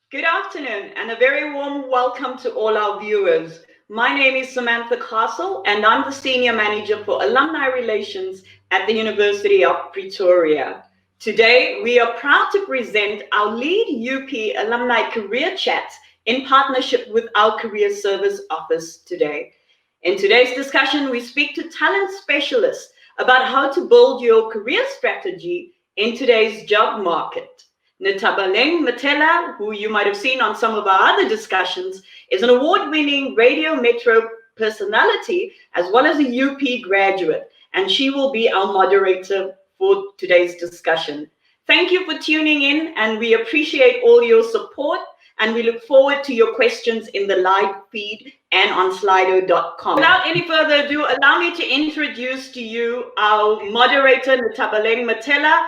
Good afternoon and a very warm welcome to all our viewers. My name is Samantha Castle and I'm the Senior Manager for Alumni Relations at the University of Pretoria. Today, we are proud to present our LeadUP Alumni Career Chat in partnership with our Career Service Office today. In today's discussion, we speak to talent specialists about how to build your career strategy in today's job market. Netabaleng Matela, who you might have seen on some of our other discussions, is an award-winning Radio Metro personality as well as a UP graduate, and she will be our moderator for today's discussion. Thank you for tuning in, and we appreciate all your support, and we look forward to your questions in the live feed and on slido.com. Without any further ado, allow me to introduce to you our moderator, Netabaleng Matela.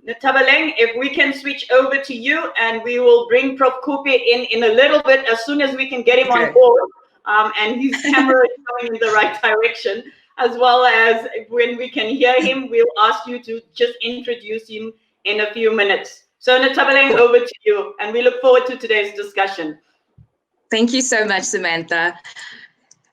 Netabaleng, if we can switch over to you, and we will bring Prof. Kupi in a little bit as soon as we can get him on board, and his camera is going in the right direction, as well as when we can hear him, we'll ask you to just introduce him in a few minutes. So Netabaleng, over to you, and we look forward to today's discussion. Thank you so much, Samantha.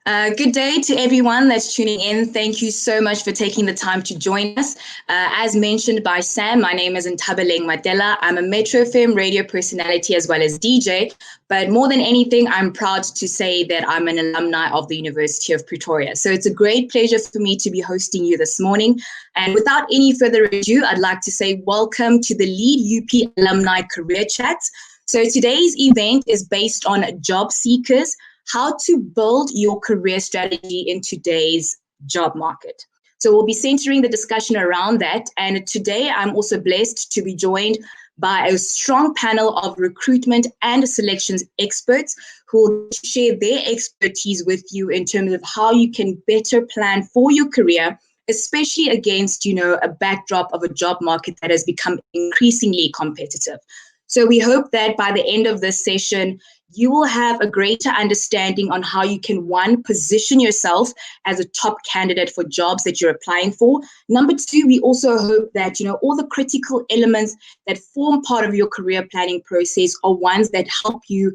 Good day to everyone that's tuning in. Thank you so much for taking the time to join us. As mentioned by Sam, my name is Ntabaleng Madela. I'm a Metro FM radio personality as well as DJ, but more than anything, I'm proud to say that I'm an alumni of the University of Pretoria. So it's a great pleasure for me to be hosting you this morning. And without any further ado, I'd like to say welcome to the LeadUP Alumni Career Chat. So today's event is based on job seekers, how to build your career strategy in today's job market. So we'll be centering the discussion around that. And today I'm also blessed to be joined by a strong panel of recruitment and selections experts who will share their expertise with you in terms of how you can better plan for your career, especially against, a backdrop of a job market that has become increasingly competitive. So we hope that by the end of this session, you will have a greater understanding on how you can, one, position yourself as a top candidate for jobs that you're applying for. Number two, we also hope that, all the critical elements that form part of your career planning process are ones that help you,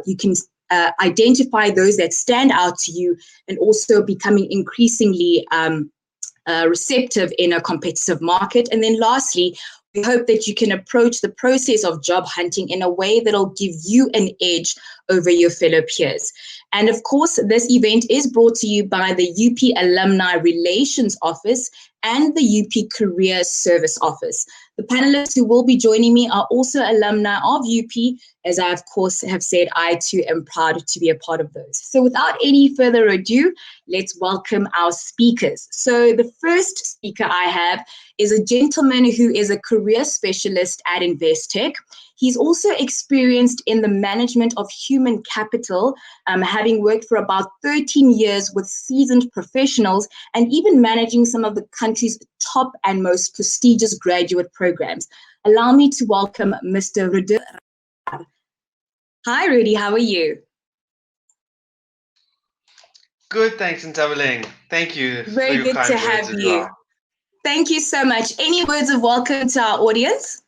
you can identify those that stand out to you and also becoming increasingly receptive in a competitive market. And then lastly, we hope that you can approach the process of job hunting in a way that'll give you an edge over your fellow peers. And of course, this event is brought to you by the UP Alumni Relations Office and the UP Career Service Office. The panelists who will be joining me are also alumni of UP, as I, of course, have said, I too am proud to be a part of those. So without any further ado, let's welcome our speakers. So the first speaker I have is a gentleman who is a career specialist at Investec. He's also experienced in the management of human capital, having worked for about 13 years with seasoned professionals and even managing some of the country's top and most prestigious graduate programs. Allow me to welcome Mr. Rudy. Hi, Rudy. How are you? Good, thanks, Ntabaleng. Thank you. Very good to have you. Well. Thank you so much. Any words of welcome to our audience?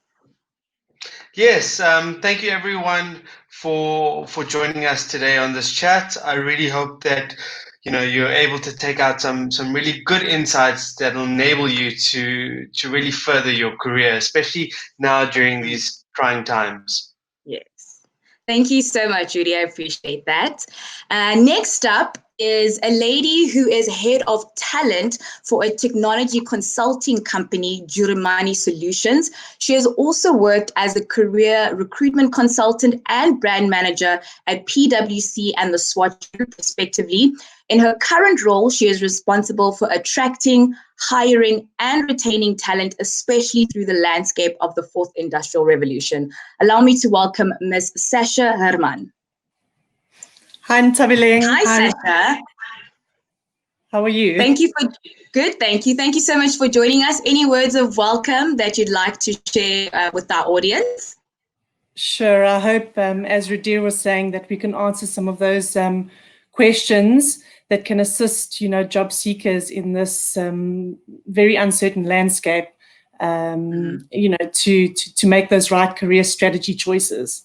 Yes, thank you everyone for joining us today on this chat. I really hope that you're able to take out some really good insights that will enable you to really further your career, especially now during these trying times. Yes. Thank you so much, Rudy. I appreciate that. Next up is a lady who is head of talent for a technology consulting company, Jurimani Solutions. She has also worked as a career recruitment consultant and brand manager at PwC and the Swatch Group, respectively. In her current role, she is responsible for attracting, hiring, and retaining talent, especially through the landscape of the fourth industrial revolution. Allow me to welcome Ms. Sasha Herman. Hi, Ntabaleng. Hi, Sasha. How are you? Good, thank you. Thank you so much for joining us. Any words of welcome that you'd like to share with our audience? Sure. I hope, as Rudir was saying, that we can answer some of those questions that can assist, job seekers in this very uncertain landscape, to make those right career strategy choices.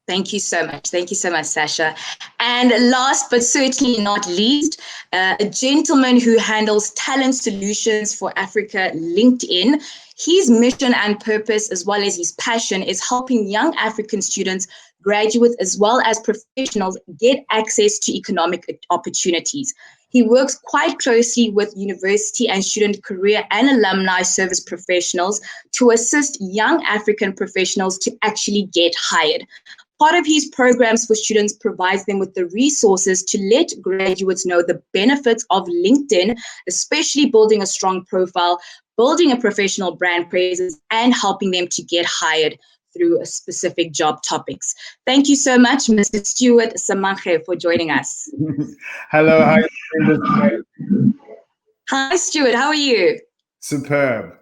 Thank you so much. Thank you so much, Sasha. And last but certainly not least, a gentleman who handles talent solutions for Africa, LinkedIn. His mission and purpose, as well as his passion, is helping young African students, graduates, as well as professionals get access to economic opportunities. He works quite closely with university and student career and alumni service professionals to assist young African professionals to actually get hired. Part of his programs for students provides them with the resources to let graduates know the benefits of LinkedIn, especially building a strong profile, building a professional brand presence, and helping them to get hired through specific job topics. Thank you so much, Mr. Stuart Samache, for joining us. Hello, how are you doing? Hi, Stuart. How are you? Superb.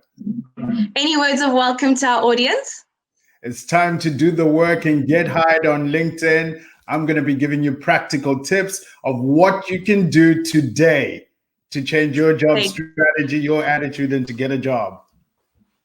Any words of welcome to our audience? It's time to do the work and get hired on LinkedIn. I'm going to be giving you practical tips of what you can do today to change your job strategy, your attitude, and to get a job.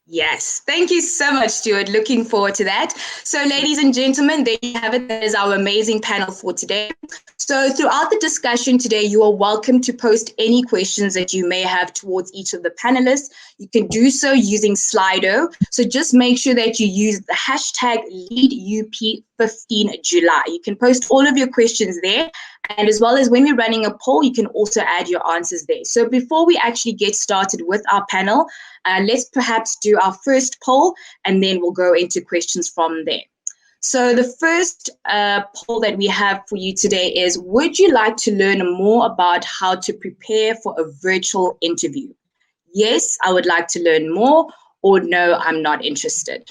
Yes, thank you so much, Stuart. Looking forward to that. So, ladies and gentlemen, there you have it. That is our amazing panel for today. So throughout the discussion today, you are welcome to post any questions that you may have towards each of the panelists. You can do so using Slido. So just make sure that you use the hashtag LeadUP15July. You can post all of your questions there. And as well as when we're running a poll, you can also add your answers there. So before we actually get started with our panel, let's perhaps do our first poll, and then we'll go into questions from there. So the first poll that we have for you today is, would you like to learn more about how to prepare for a virtual interview? Yes, I would like to learn more, or no, I'm not interested.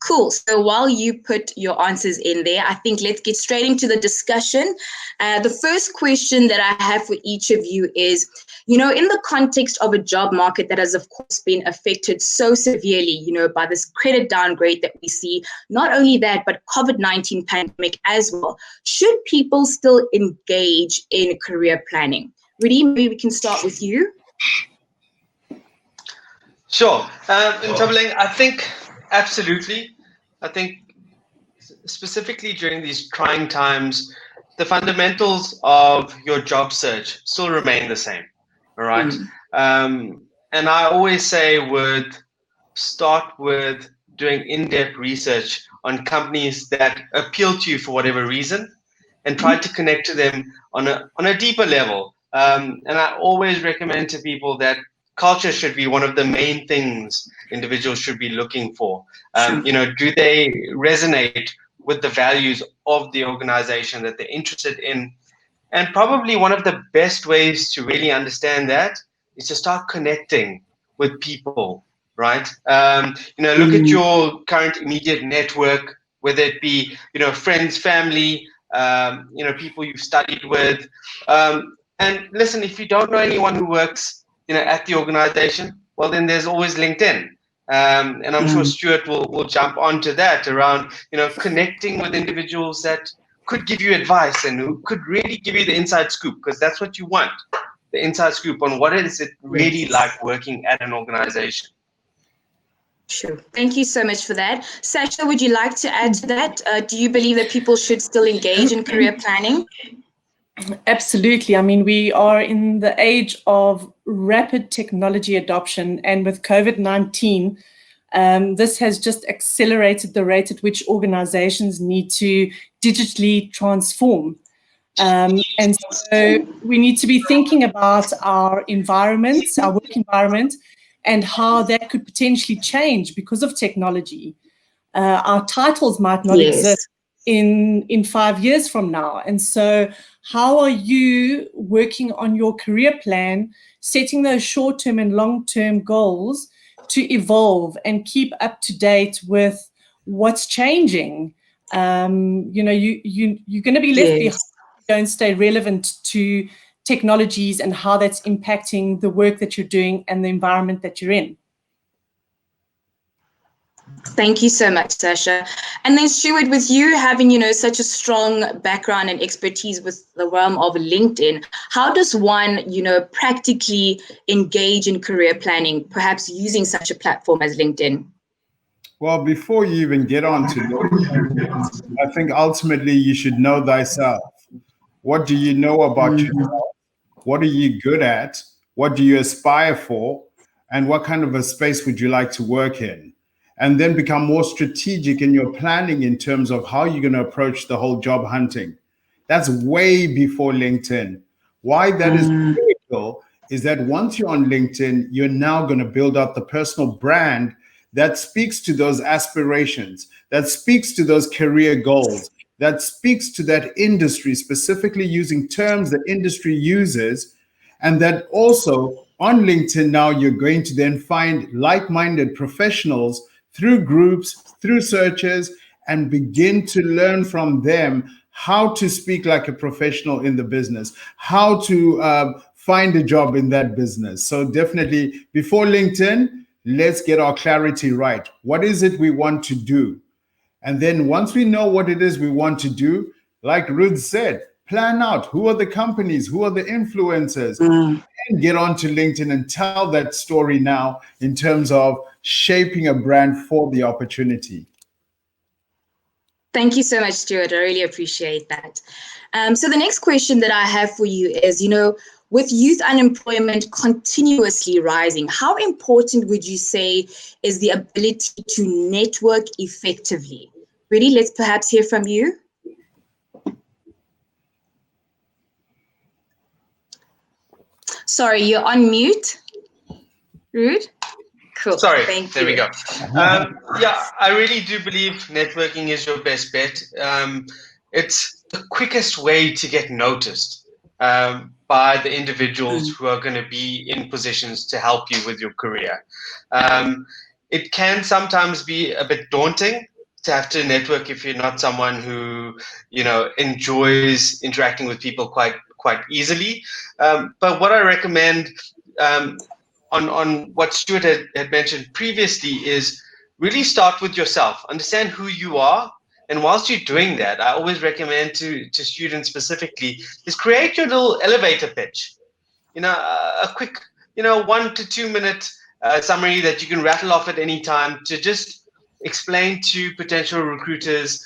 Cool. So while you put your answers in there, I think let's get straight into the discussion. The first question that I have for each of you is, in the context of a job market that has, of course, been affected so severely, by this credit downgrade that we see, not only that, but COVID-19 pandemic as well, should people still engage in career planning? Rudy, maybe we can start with you. Sure. In Tabeleng, I think absolutely. I think specifically during these trying times, the fundamentals of your job search still remain the same. All right. And I always say start with doing in-depth research on companies that appeal to you for whatever reason, and try to connect to them on a deeper level. And I always recommend to people that culture should be one of the main things individuals should be looking for. Do they resonate with the values of the organization that they're interested in? And probably one of the best ways to really understand that is to start connecting with people, right? Look at your current immediate network, whether it be, friends, family, people you've studied with. And listen, if you don't know anyone who works, at the organization, well, then there's always LinkedIn. And I'm sure Stuart will jump onto that around, connecting with individuals that could give you advice and who could really give you the inside scoop, because that's what you want, the inside scoop on what is it really like working at an organization. Sure. Thank you so much for that. Sasha, would you like to add to that? Do you believe that people should still engage in career planning? Absolutely. I mean, we are in the age of rapid technology adoption, and with COVID-19, this has just accelerated the rate at which organizations need to digitally transform. And so we need to be thinking about our environments, our work environment, and how that could potentially change because of technology. Our titles might not exist in 5 years from now. And so how are you working on your career plan, setting those short-term and long-term goals to evolve and keep up to date with what's changing? You're going to be left behind if you don't stay relevant to technologies and how that's impacting the work that you're doing and the environment that you're in. Thank you so much, Sasha. And then Stuart, with you having, such a strong background and expertise with the realm of LinkedIn, how does one, practically engage in career planning, perhaps using such a platform as LinkedIn? Well, before you even get on to LinkedIn, I think ultimately you should know thyself. What do you know about yourself? What are you good at? What do you aspire for? And what kind of a space would you like to work in? And then become more strategic in your planning in terms of how you're going to approach the whole job hunting. That's way before LinkedIn. Why that is critical is that once you're on LinkedIn, you're now going to build up the personal brand that speaks to those aspirations, that speaks to those career goals, that speaks to that industry, specifically using terms that industry uses. And that also on LinkedIn now you're going to then find like-minded professionals through groups, through searches, and begin to learn from them how to speak like a professional in the business, how to find a job in that business. So definitely before LinkedIn, let's get our clarity right. What is it we want to do? And then once we know what it is we want to do, like Ruth said, plan out who are the companies, who are the influencers, and get onto LinkedIn and tell that story now in terms of shaping a brand for the opportunity. Thank you so much, Stuart. I really appreciate that. So the next question that I have for you is, with youth unemployment continuously rising, how important would you say is the ability to network effectively? Rudy, let's perhaps hear from you. Sorry, you're on mute. Rude? Cool. Sorry, Thank there you. we go. Yeah, I really do believe networking is your best bet. It's the quickest way to get noticed by the individuals who are going to be in positions to help you with your career. It can sometimes be a bit daunting to have to network if you're not someone who, enjoys interacting with people quite easily. But what I recommend on what Stuart had mentioned previously is really start with yourself. Understand who you are. And whilst you're doing that, I always recommend to students specifically is create your little elevator pitch. A quick, 1 to 2 minute summary that you can rattle off at any time to just explain to potential recruiters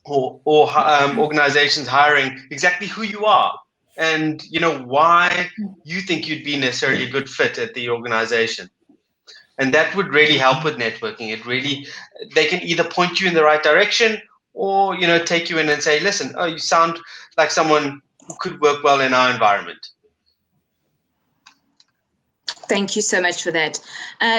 or organizations hiring exactly who you are and why you think you'd be necessarily a good fit at the organization. And that would really help with networking. They can either point you in the right direction or take you in and say, listen, you sound like someone who could work well in our environment. Thank you so much for that.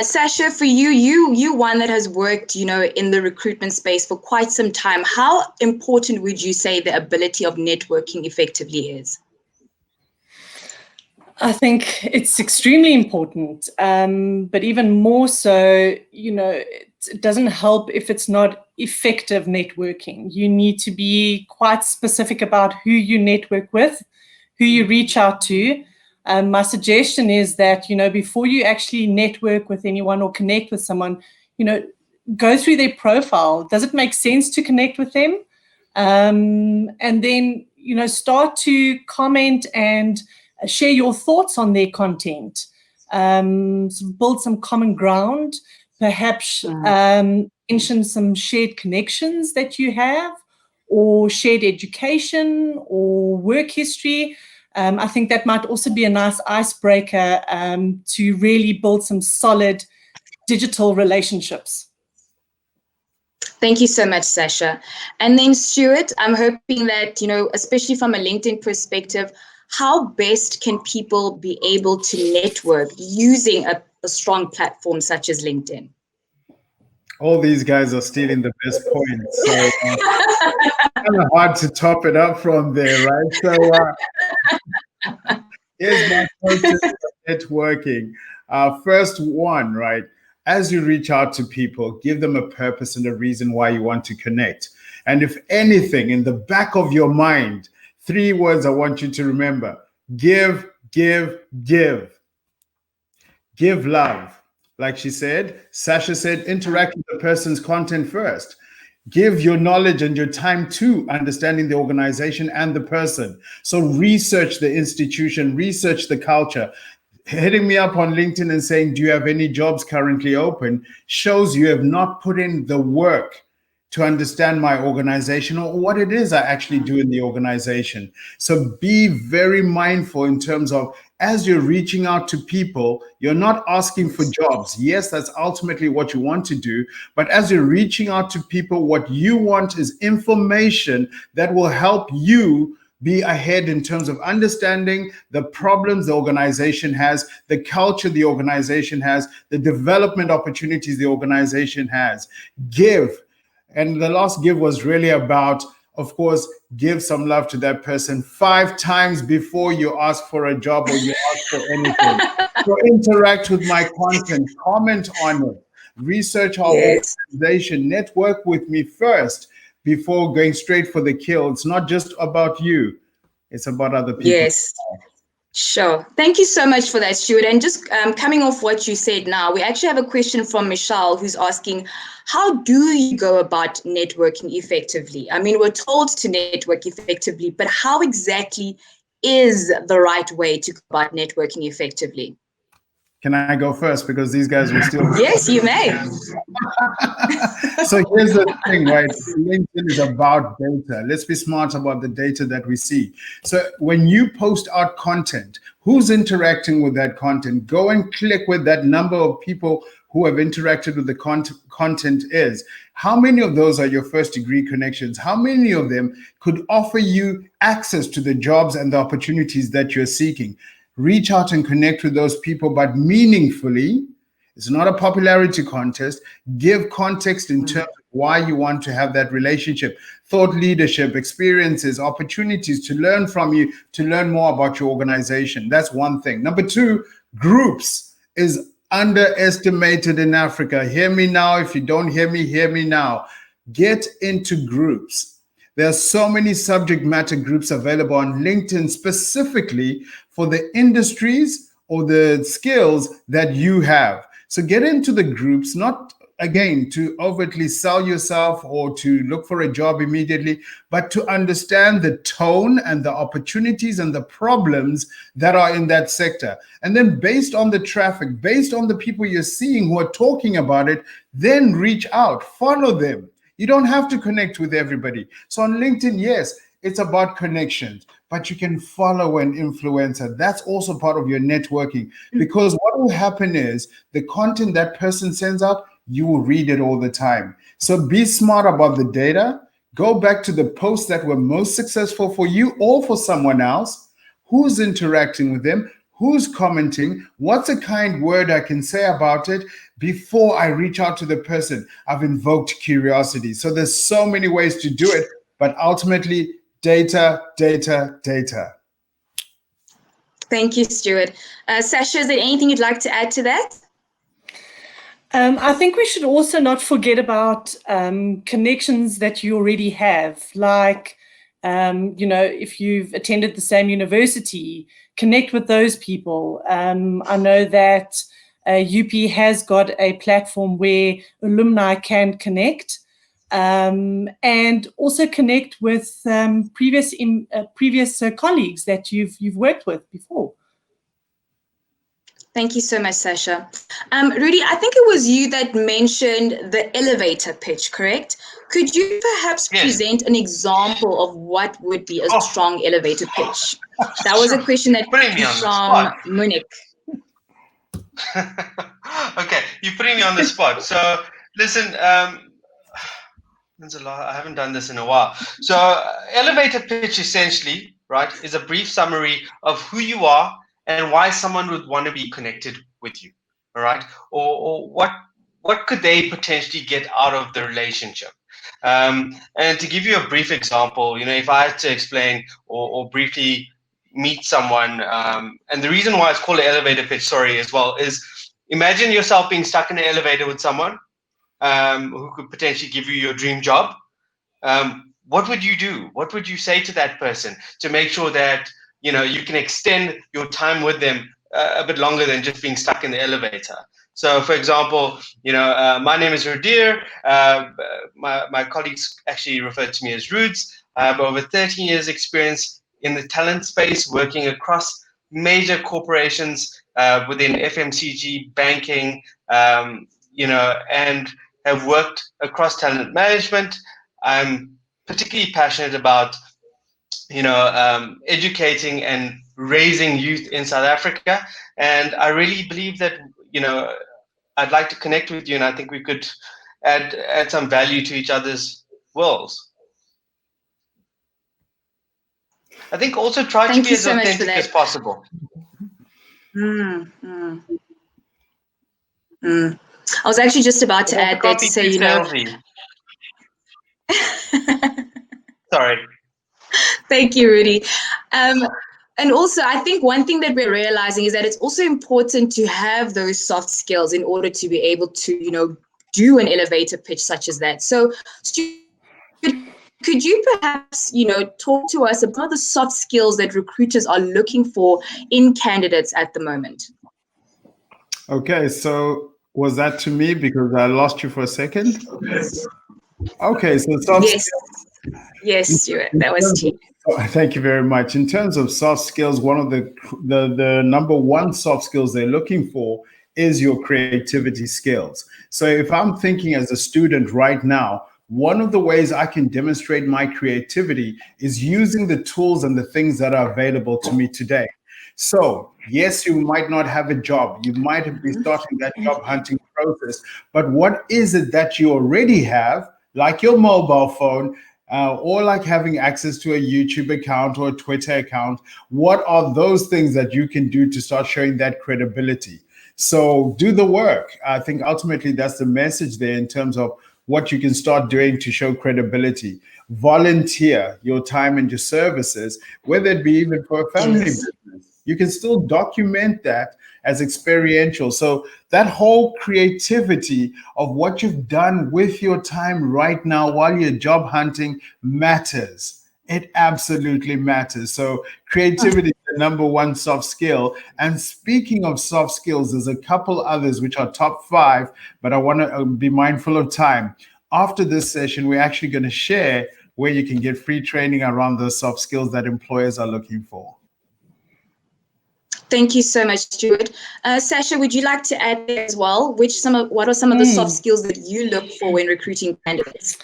Sasha, for you one that has worked, in the recruitment space for quite some time. How important would you say the ability of networking effectively is? I think it's extremely important, but even more so, it doesn't help if it's not effective networking. You need to be quite specific about who you network with, who you reach out to. My suggestion is that, before you actually network with anyone or connect with someone, go through their profile. Does it make sense to connect with them? And then, start to comment and share your thoughts on their content. Build some common ground, perhaps mention some shared connections that you have, or shared education or work history. I think that might also be a nice icebreaker to really build some solid digital relationships. Thank you so much, Sasha. And then Stuart, I'm hoping that, especially from a LinkedIn perspective, how best can people be able to network using a strong platform such as LinkedIn? All these guys are stealing the best points. So kind of hard to top it up from there, right? So here's my approach to networking. First one, right? As you reach out to people, give them a purpose and a reason why you want to connect. And if anything, in the back of your mind, 3 words I want you to remember: give, give, give. Give love. Like Sasha said, interact with the person's content first. Give your knowledge and your time to understanding the organization and the person. So research the institution, research the culture. hitting me up on LinkedIn and saying, do you have any jobs currently open, shows you have not put in the work to understand my organization or what it is I actually do in the organization. So be very mindful in terms of, as you're reaching out to people, you're not asking for jobs. Yes, that's ultimately what you want to do. But as you're reaching out to people, what you want is information that will help you be ahead in terms of understanding the problems the organization has, the culture the organization has, the development opportunities the organization has. Give. And the last give was really about, of course, give some love to that person 5 times before you ask for a job or you ask for anything. So interact with my content, comment on it, research our organization, network with me first before going straight for the kill. It's not just about you, it's about other people. Yes. Sure. Thank you so much for that, Stuart. And just coming off what you said now, we actually have a question from Michelle who's asking, how do you go about networking effectively? I mean, we're told to network effectively, but how exactly is the right way to go about networking effectively? Can I go first? Because these guys will still... Yes, you may. So here's the thing, right? LinkedIn is about data. Let's be smart about the data that we see. So when you post out content, who's interacting with that content? Go and click with that number of people who have interacted with the content is. How many of those are your first degree connections? How many of them could offer you access to the jobs and the opportunities that you're seeking? Reach out and connect with those people, but meaningfully. It's not a popularity contest. Give context in terms of why you want to have that relationship. Thought leadership, experiences, opportunities to learn from you, to learn more about your organization. That's one thing. Number 2, groups is underestimated in Africa. Hear me now. If you don't hear me now. Get into groups. There are so many subject matter groups available on LinkedIn specifically for the industries or the skills that you have. So get into the groups, not again to overtly sell yourself or to look for a job immediately, but to understand the tone and the opportunities and the problems that are in that sector. And then based on the traffic, based on the people you're seeing who are talking about it, then reach out, follow them. You don't have to connect with everybody. So on LinkedIn, yes, it's about connections, but you can follow an influencer. That's also part of your networking, because what will happen is the content that person sends out, you will read it all the time. So be smart about the data. Go back to the posts that were most successful for you or for someone else. Who's interacting with them? Who's commenting? What's a kind word I can say about it before I reach out to the person? I've invoked curiosity. So there's so many ways to do it, but ultimately data, data, data. Thank you, Stuart. Sasha, is there anything you'd like to add to that? I think we should also not forget about connections that you already have, like, if you've attended the same university, connect with those people. I know that UP has got a platform where alumni can connect, and also connect with previous colleagues that you've worked with before. Thank you so much, Sasha. Rudy, I think it was you that mentioned the elevator pitch, correct? Could you perhaps present an example of what would be a strong elevator pitch? That was a question that came from Munich. Okay, you're putting me on the spot. So listen, I haven't done this in a while. So elevator pitch essentially, right, is a brief summary of who you are and why someone would want to be connected with you, all right? Or what could they potentially get out of the relationship? And to give you a brief example, if I had to explain or briefly meet someone, and the reason why it's called an elevator pitch, as well, is imagine yourself being stuck in an elevator with someone who could potentially give you your dream job. What would you do? What would you say to that person to make sure that you can extend your time with them a bit longer than just being stuck in the elevator? So, for example, my name is Rudir. My colleagues actually refer to me as Rudes. I have over 13 years experience in the talent space, working across major corporations within FMCG, banking, and have worked across talent management. I'm particularly passionate about, educating and raising youth in South Africa. And I really believe that, I'd like to connect with you, and I think we could add some value to each other's worlds. I think also try to be as authentic as possible. I was actually just about to add that to say, Sorry. Thank you, Rudy. And also, I think one thing that we're realizing is that it's also important to have those soft skills in order to be able to, do an elevator pitch such as that. So, could you perhaps, talk to us about the soft skills that recruiters are looking for in candidates at the moment? Okay, so was that to me because I lost you for a second? Okay, so soft skills. Yes, Stuart, that was to you. Thank you very much. In terms of soft skills, one of the number one soft skills they're looking for is your creativity skills. So if I'm thinking as a student right now, one of the ways I can demonstrate my creativity is using the tools and the things that are available to me today. So yes, you might not have a job. You might be starting that job hunting process, but what is it that you already have, like your mobile phone, or like having access to a YouTube account or a Twitter account? What are those things that you can do to start showing that credibility? So do the work. I think ultimately that's the message there in terms of what you can start doing to show credibility. Volunteer your time and your services, whether it be even for a family business. You can still document that as experiential. So that whole creativity of what you've done with your time right now while you're job hunting matters. It absolutely matters. So creativity is the number one soft skill. And speaking of soft skills, there's a couple others which are top 5, but I want to be mindful of time. After this session, we're actually going to share where you can get free training around those soft skills that employers are looking for. Thank you so much, Stuart. Sasha, would you like to add as well? What are some of the soft skills that you look for when recruiting candidates?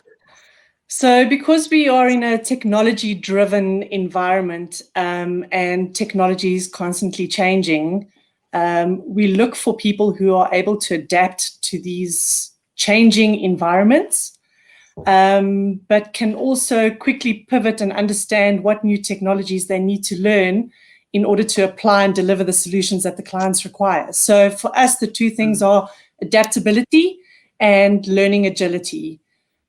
So because we are in a technology-driven environment and technology is constantly changing, we look for people who are able to adapt to these changing environments, but can also quickly pivot and understand what new technologies they need to learn in order to apply and deliver the solutions that the clients require. So for us, the two things are adaptability and learning agility.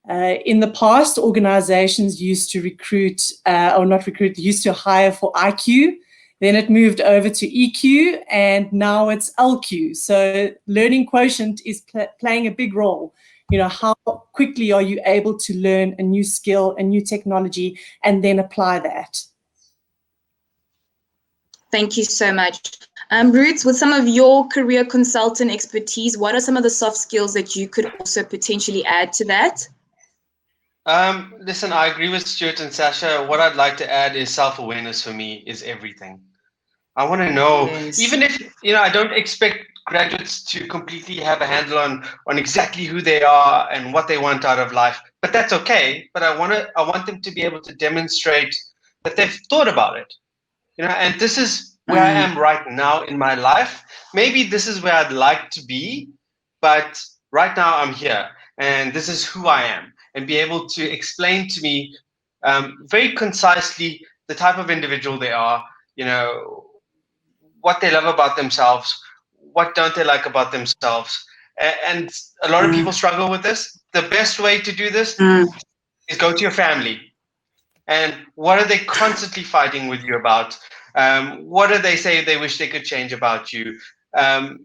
In the past, organizations used to used to hire for IQ, then it moved over to EQ, and now it's LQ. So learning quotient is playing a big role. How quickly are you able to learn a new skill, a new technology, and then apply that? Thank you so much. Ruth, with some of your career consultant expertise, what are some of the soft skills that you could also potentially add to that? Listen, I agree with Stuart and Sasha. What I'd like to add is self-awareness for me is everything. I want to know, even if, I don't expect graduates to completely have a handle on exactly who they are and what they want out of life, but that's okay. But I want them to be able to demonstrate that they've thought about it. And this is where I am right now in my life. Maybe this is where I'd like to be, but right now I'm here and this is who I am, and be able to explain to me very concisely the type of individual they are, what they love about themselves, what don't they like about themselves. And a lot of people struggle with this. The best way to do this is go to your family. And what are they constantly fighting with you about? What do they say they wish they could change about you? And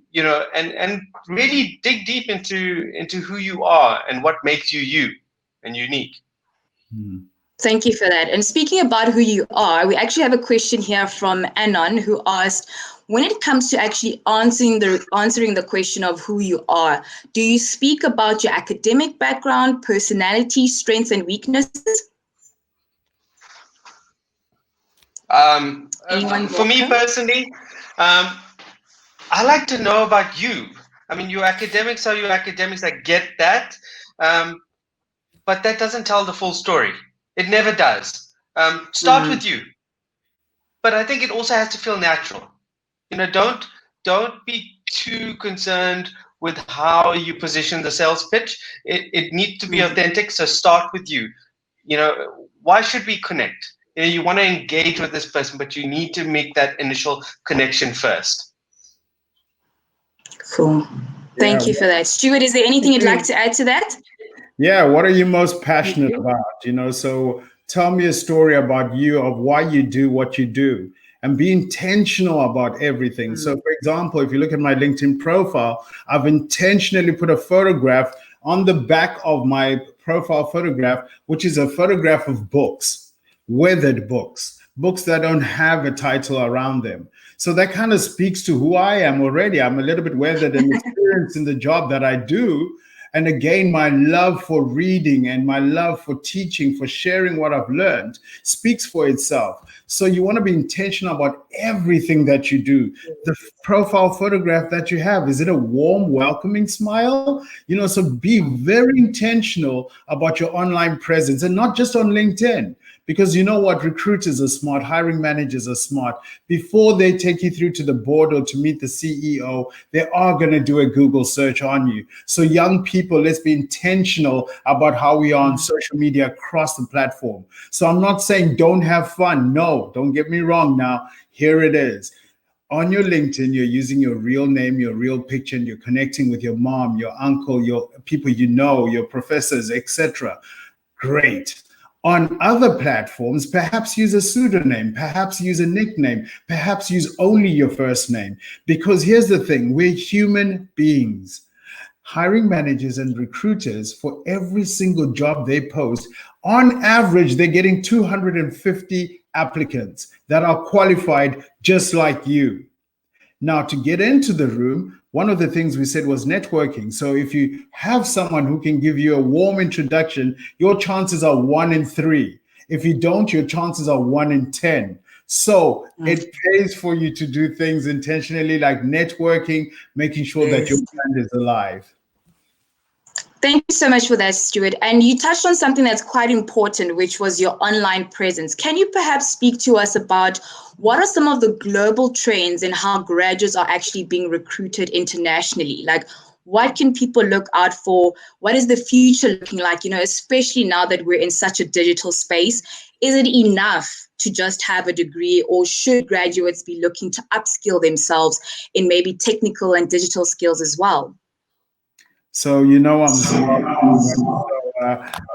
really dig deep into who you are and what makes you you and unique. Thank you for that. And speaking about who you are, we actually have a question here from Anon, who asked, when it comes to actually answering the question of who you are, do you speak about your academic background, personality, strengths and weaknesses? For me personally, I like to know about you. I mean, your academics are your academics. I get that. But that doesn't tell the full story. It never does. Start with you. But I think it also has to feel natural. You know, don't be too concerned with how you position the sales pitch. It needs to be authentic. So start with you. You know, why should we connect? You know, you want to engage with this person, but you need to make that initial connection first. Cool. Thank you for that. Stuart, is there anything you'd like to add to that? Yeah, what are you most passionate about? You know, so tell me a story about you, of why you do what you do, and be intentional about everything. So, for example, if you look at my LinkedIn profile, I've intentionally put a photograph on the back of my profile photograph, which is a photograph of books, weathered books, books that don't have a title around them. So that kind of speaks to who I am already. I'm a little bit weathered and experienced in the job that I do. And again, my love for reading and my love for teaching, for sharing what I've learned, speaks for itself. So you want to be intentional about everything that you do. The profile photograph that you have, is it a warm, welcoming smile? You know, so be very intentional about your online presence, and not just on LinkedIn. Because you know what, recruiters are smart, hiring managers are smart. Before they take you through to the board or to meet the CEO, they are going to do a Google search on you. So young people, let's be intentional about how we are on social media across the platform. So I'm not saying don't have fun. No, don't get me wrong now. Here it is. On your LinkedIn, you're using your real name, your real picture, and you're connecting with your mom, your uncle, your people you know, your professors, etc. Great. On other platforms, perhaps use a pseudonym, perhaps use a nickname, perhaps use only your first name. Because here's the thing, we're human beings. Hiring managers and recruiters, for every single job they post, on average, they're getting 250 applicants that are qualified just like you. Now, to get into the room, one of the things we said was networking. So if you have someone who can give you a warm introduction, your chances are 1 in 3. If you don't, your chances are 1 in 10. So it pays for you to do things intentionally, like networking, making sure that your brand is alive. Thank you so much for that, Stuart. And you touched on something that's quite important, which was your online presence. Can you perhaps speak to us about what are some of the global trends and how graduates are actually being recruited internationally? Like, what can people look out for? What is the future looking like, you know, especially now that we're in such a digital space? Is it enough to just have a degree, or should graduates be looking to upskill themselves in maybe technical and digital skills as well? So, you know,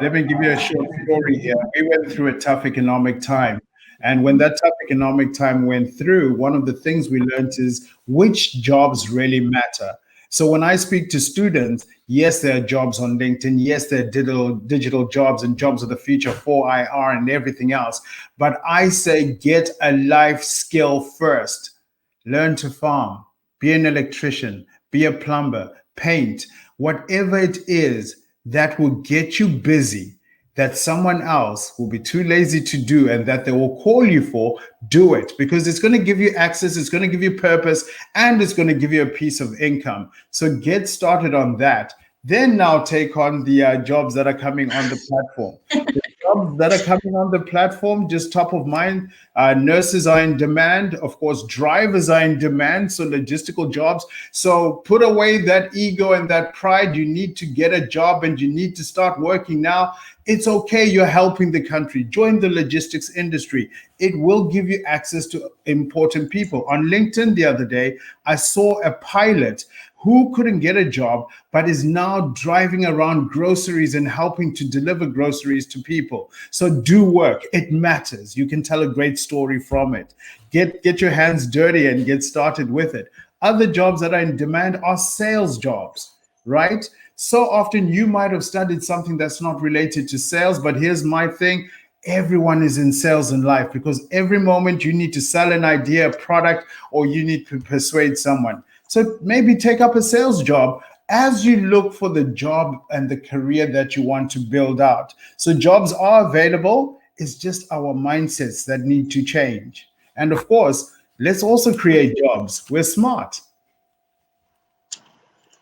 let me give you a short story here. We went through a tough economic time. And when that tough economic time went through, one of the things we learned is which jobs really matter. So when I speak to students, yes, there are jobs on LinkedIn. Yes, there are digital jobs and jobs of the future, 4IR and everything else. But I say get a life skill first. Learn to farm, be an electrician, be a plumber, paint, whatever it is that will get you busy, that someone else will be too lazy to do and that they will call you for, do it, because it's going to give you access, it's going to give you purpose, and it's going to give you a piece of income. So get started on that. Then now take on the jobs that are coming on the platform. The jobs that are coming on the platform, just top of mind, nurses are in demand. Of course, drivers are in demand, so logistical jobs. So put away that ego and that pride. You need to get a job and you need to start working now. It's okay, you're helping the country. Join the logistics industry. It will give you access to important people. On LinkedIn the other day, I saw a pilot who couldn't get a job, but is now driving around groceries and helping to deliver groceries to people. So do work. It matters. You can tell a great story from it. Get your hands dirty and get started with it. Other jobs that are in demand are sales jobs, right? So often you might have studied something that's not related to sales, but here's my thing. Everyone is in sales in life, because every moment you need to sell an idea, a product, or you need to persuade someone. So maybe take up a sales job as you look for the job and the career that you want to build out. So jobs are available. it's just our mindsets that need to change. And of course, let's also create jobs. We're smart.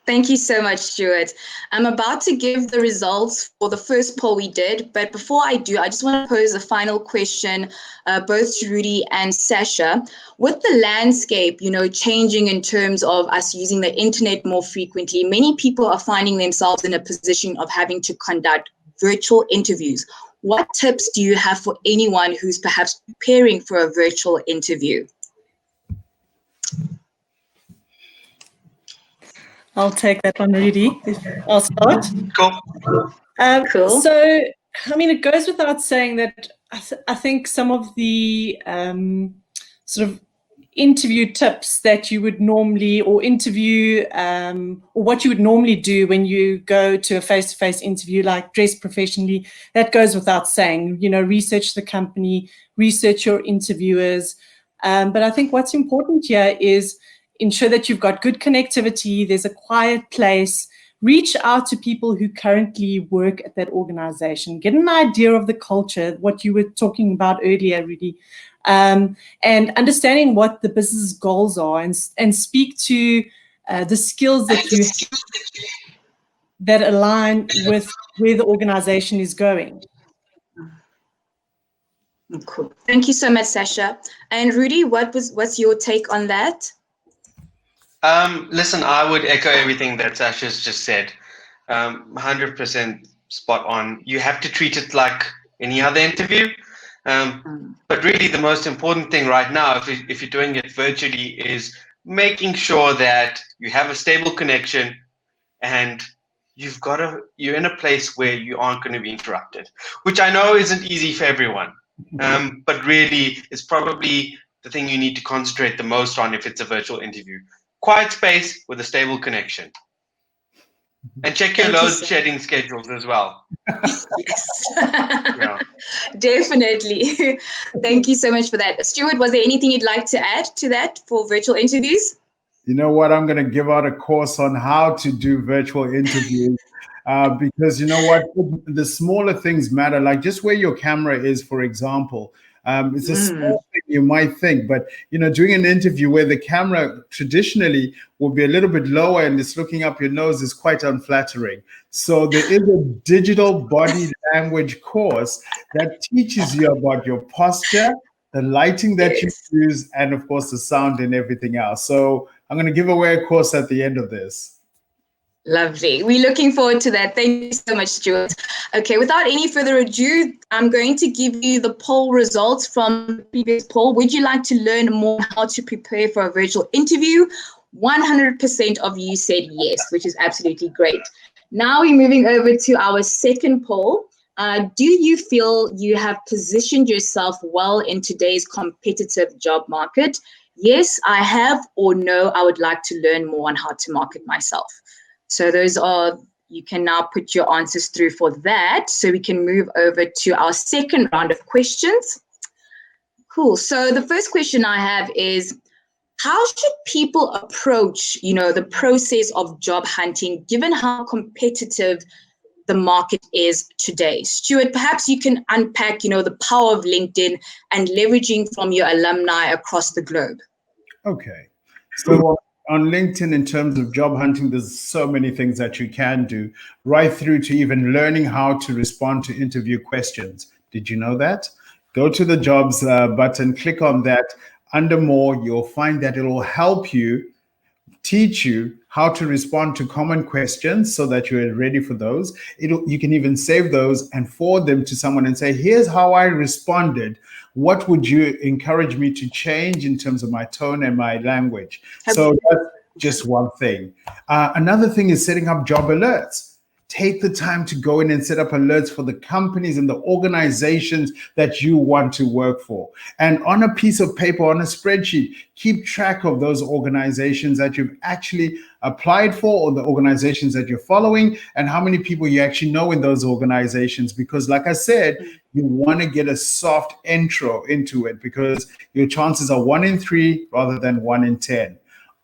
Thank you so much, Stuart. I'm about to give the results for the first poll we did, but before I do, I just want to pose a final question, both to Rudy and Sasha. With the landscape, changing in terms of us using the internet more frequently, many people are finding themselves in a position of having to conduct virtual interviews. What tips do you have for anyone who's perhaps preparing for a virtual interview? I'll take that one, Rudy. I'll start. Cool. Cool. So, it goes without saying that I think some of the sort of interview tips that you would normally, or what you would normally do when you go to a face-to-face interview, like dress professionally, that goes without saying. Research the company, research your interviewers. But I think what's important here is ensure that you've got good connectivity, there's a quiet place, reach out to people who currently work at that organization, get an idea of the culture, what you were talking about earlier, Rudy, and understanding what the business goals are, and speak to the skills that you have that align with where the organization is going. Cool. Thank you so much, Sasha. And Rudy, what's your take on that? Listen, I would echo everything that Sasha's just said. 100% spot on. You have to treat it like any other interview. But really, the most important thing right now, if you're doing it virtually, is making sure that you have a stable connection and you're in a place where you aren't going to be interrupted, which I know isn't easy for everyone. But really, it's probably the thing you need to concentrate the most on if it's a virtual interview. Quiet space with a stable connection. And check your load shedding schedules as well. Yes. Yeah. Definitely. Thank you so much for that. Stuart, was there anything you'd like to add to that for virtual interviews? You know what? I'm going to give out a course on how to do virtual interviews because you know what? The smaller things matter, like just where your camera is, for example. It's a small thing you might think, but doing an interview where the camera traditionally will be a little bit lower and it's looking up your nose is quite unflattering. So there is a digital body language course that teaches you about your posture, the lighting that you use, and of course the sound and everything else. So I'm going to give away a course at the end of this. Lovely. We're looking forward to that. Thank you so much, Stuart. Okay, without any further ado, I'm going to give you the poll results from the previous poll. Would you like to learn more how to prepare for a virtual interview? 100% of you said yes, which is absolutely great. Now we're moving over to our second poll. Do you feel you have positioned yourself well in today's competitive job market? Yes, I have, or no, I would like to learn more on how to market myself. So those are, you can now put your answers through for that. So we can move over to our second round of questions. Cool. So the first question I have is, how should people approach, the process of job hunting, given how competitive the market is today? Stuart, perhaps you can unpack, the power of LinkedIn and leveraging from your alumni across the globe. Okay. So on LinkedIn, in terms of job hunting, there's so many things that you can do, right through to even learning how to respond to interview questions. Did you know that? Go to the jobs button, click on that. Under more, you'll find that it will help you, teach you how to respond to common questions so that you're ready for those. You can even save those and forward them to someone and say, here's how I responded. What would you encourage me to change in terms of my tone and my language? So that's just one thing. Another thing is setting up job alerts. Take the time to go in and set up alerts for the companies and the organizations that you want to work for. And on a piece of paper, on a spreadsheet, keep track of those organizations that you've actually applied for, or the organizations that you're following, and how many people you actually know in those organizations. Because like I said, you want to get a soft intro into it because your chances are 1 in 3 rather than 1 in 10.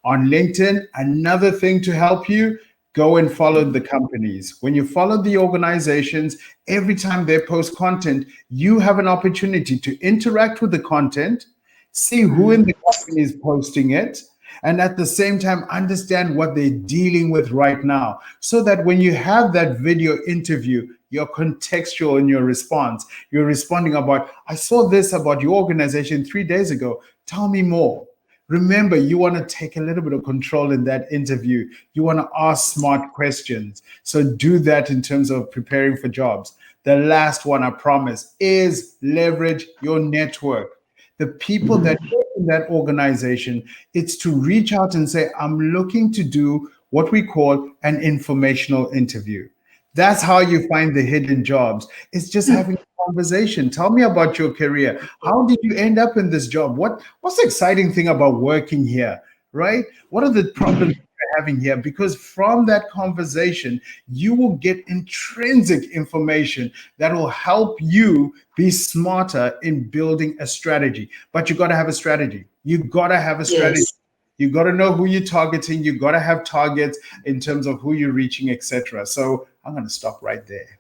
On LinkedIn, another thing to help you, go and follow the companies. When you follow the organizations, every time they post content, you have an opportunity to interact with the content, see who in the company is posting it, and at the same time, understand what they're dealing with right now. So that when you have that video interview, you're contextual in your response. You're responding about, I saw this about your organization 3 days ago. Tell me more. Remember, you want to take a little bit of control in that interview. You want to ask smart questions. So do that in terms of preparing for jobs. The last one, I promise, is leverage your network. The people that work in that organization, it's to reach out and say, I'm looking to do what we call an informational interview. That's how you find the hidden jobs. It's just having a conversation. Tell me about your career. How did you end up in this job? What's the exciting thing about working here, right? What are the problems you're having here? Because from that conversation, you will get intrinsic information that will help you be smarter in building a strategy. But you got to have a strategy. You got to have a strategy. Yes. You got to know who you're targeting. You got to have targets in terms of who you're reaching, etc. So I'm going to stop right there.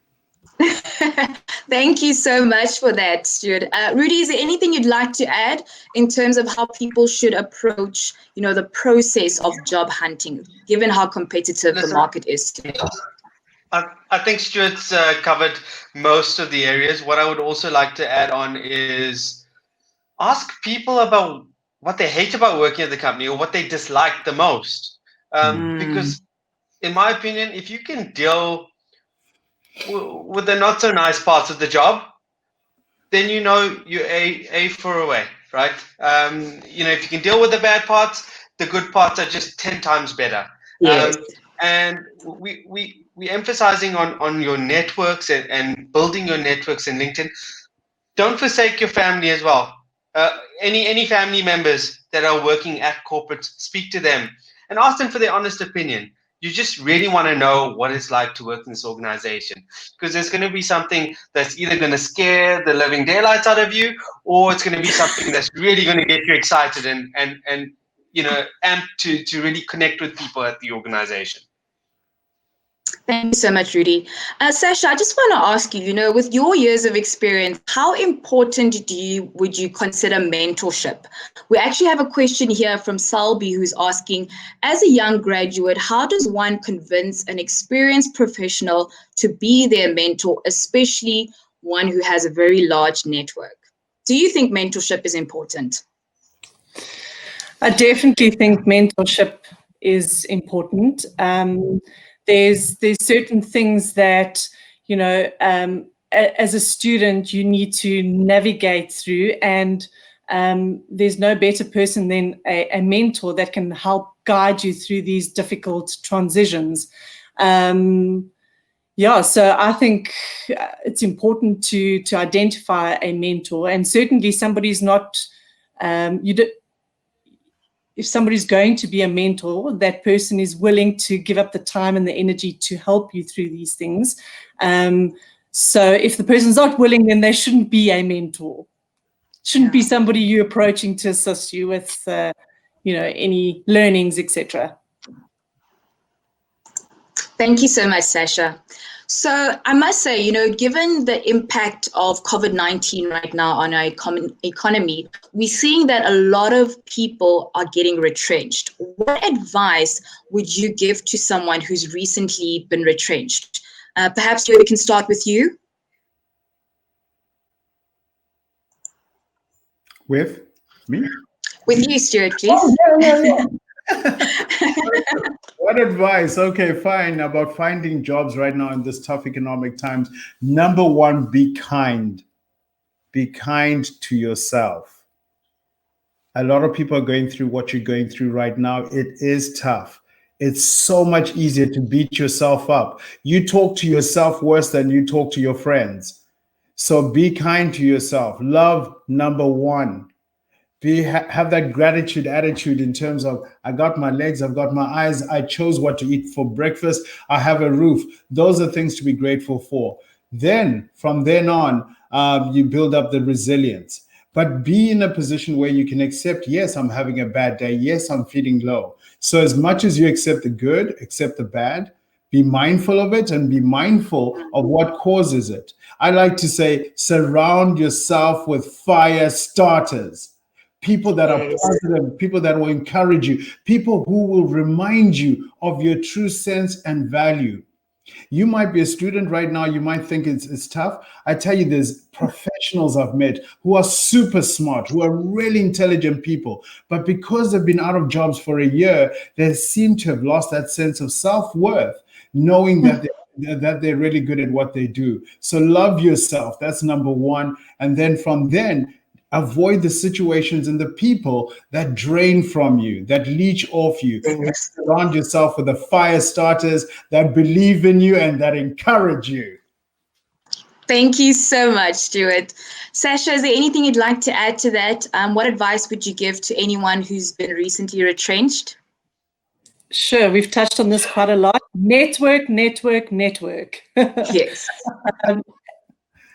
Thank you so much for that, Stuart. Rudy, is there anything you'd like to add in terms of how people should approach, the process of job hunting, given how competitive the market is today? I think Stuart's covered most of the areas. What I would also like to add on is ask people about what they hate about working at the company or what they dislike the most. Because in my opinion, if you can deal with the not so nice parts of the job, then you're a for a way, right? If you can deal with the bad parts, the good parts are just 10 times better. Yes. And we emphasizing on your networks and building your networks in LinkedIn. Don't forsake your family as well. Any family members that are working at corporate, speak to them and ask them for their honest opinion. You just really want to know what it's like to work in this organization, because there's going to be something that's either going to scare the living daylights out of you, or it's going to be something that's really going to get you excited and amped to really connect with people at the organization. Thank you so much, Rudy. Sasha, I just want to ask you, with your years of experience, how important would you consider mentorship? We actually have a question here from Salby who's asking, as a young graduate, how does one convince an experienced professional to be their mentor, especially one who has a very large network? Do you think mentorship is important? I definitely think mentorship is important. There's certain things that, as a student, you need to navigate through, and there's no better person than a mentor that can help guide you through these difficult transitions. So I think it's important to identify a mentor, and certainly somebody's not, if somebody's going to be a mentor, that person is willing to give up the time and the energy to help you through these things. So if the person's not willing, then they shouldn't be a mentor. Shouldn't be somebody you're approaching to assist you with, any learnings, etc. Thank you so much, Sasha. So I must say, given the impact of COVID-19 right now on our economy, we're seeing that a lot of people are getting retrenched. What advice would you give to someone who's recently been retrenched? Perhaps we can start with you. With me? With you, Stuart, please. Oh, yeah. What advice? Okay, fine. About finding jobs right now in this tough economic times. Number one, be kind. Be kind to yourself. A lot of people are going through what you're going through right now. It is tough. It's so much easier to beat yourself up. You talk to yourself worse than you talk to your friends. So be kind to yourself. Love, number one. Have that gratitude attitude in terms of, I got my legs, I've got my eyes, I chose what to eat for breakfast, I have a roof. Those are things to be grateful for. Then, from then on, you build up the resilience. But be in a position where you can accept, yes, I'm having a bad day, yes, I'm feeling low. So as much as you accept the good, accept the bad, Be mindful of it and be mindful of what causes it. I like to say, surround yourself with fire starters. People that are positive, people that will encourage you, people who will remind you of your true sense and value. You might be a student right now, you might think it's tough. I tell you, there's professionals I've met who are super smart, who are really intelligent people, but because they've been out of jobs for a year, they seem to have lost that sense of self-worth, knowing that they're really good at what they do. So love yourself, that's number one. And then from then, avoid the situations and the people that drain from you, that leech off you. And surround yourself with the fire starters that believe in you and that encourage you. Thank you so much, Stuart. Sasha, is there anything you'd like to add to that? What advice would you give to anyone who's been recently retrenched? Sure, we've touched on this quite a lot. Network, network, network. Yes.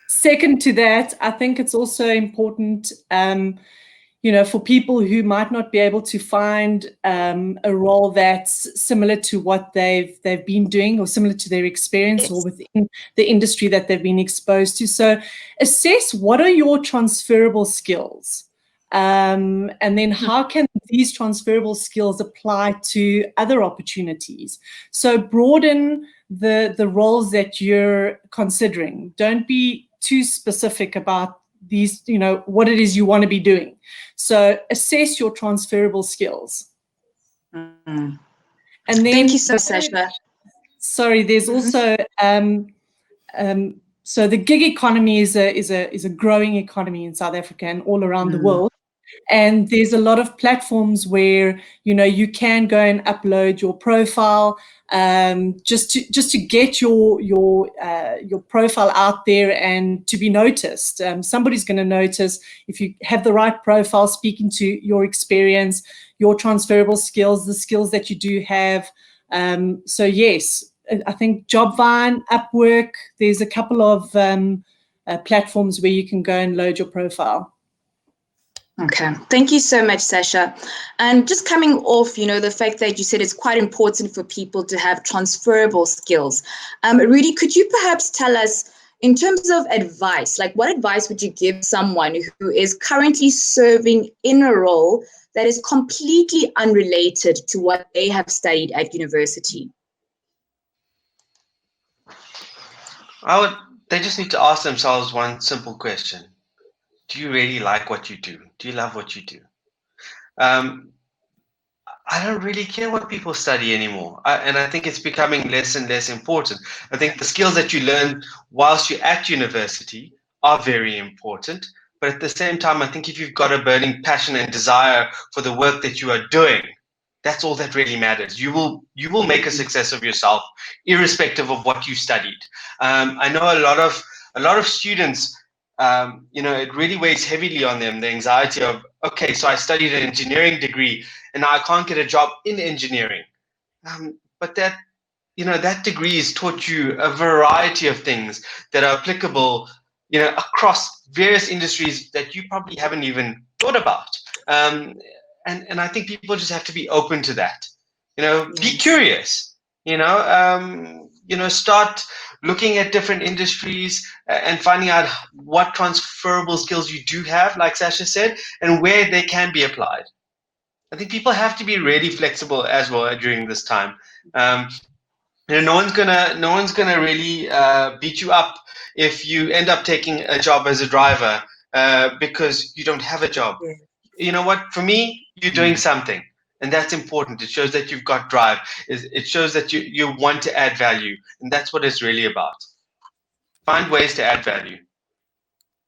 Second to that, I think it's also important, for people who might not be able to find a role that's similar to what they've been doing or similar to their experience or within the industry that they've been exposed to. So assess what are your transferable skills, and then how can these transferable skills apply to other opportunities. So broaden the roles that you're considering. Don't be too specific about these, what it is you want to be doing. So assess your transferable skills. And then, thank you so much, Sasha. Sorry, there's also so the gig economy is a growing economy in South Africa and all around the world. And there's a lot of platforms where you can go and upload your profile, just to get your profile out there and to be noticed. Somebody's going to notice if you have the right profile, speaking to your experience, your transferable skills, the skills that you do have. So yes, I think Jobvine, Upwork, there's a couple of platforms where you can go and load your profile. Okay, thank you so much, Sasha. And just coming off, the fact that you said it's quite important for people to have transferable skills. Rudy, could you perhaps tell us, in terms of advice, like what advice would you give someone who is currently serving in a role that is completely unrelated to what they have studied at university? They just need to ask themselves one simple question. Do you really like what you do? Do you love what you do? I don't really care what people study anymore. And I think it's becoming less and less important. I think the skills that you learn whilst you're at university are very important. But at the same time, I think if you've got a burning passion and desire for the work that you are doing, that's all that really matters. You will make a success of yourself, irrespective of what you studied. I know a lot of students, it really weighs heavily on them, the anxiety of, okay, so I studied an engineering degree and now I can't get a job in engineering. But that degree has taught you a variety of things that are applicable, across various industries that you probably haven't even thought about. And I think people just have to be open to that. Be curious. Start looking at different industries and finding out what transferable skills you do have, like Sasha said, and where they can be applied. I think people have to be really flexible as well during this time. No one's gonna really beat you up if you end up taking a job as a driver because you don't have a job. Yeah. You know what? For me, you're doing something. And that's important. It shows that you've got drive. It shows that you want to add value. And that's what it's really about. Find ways to add value.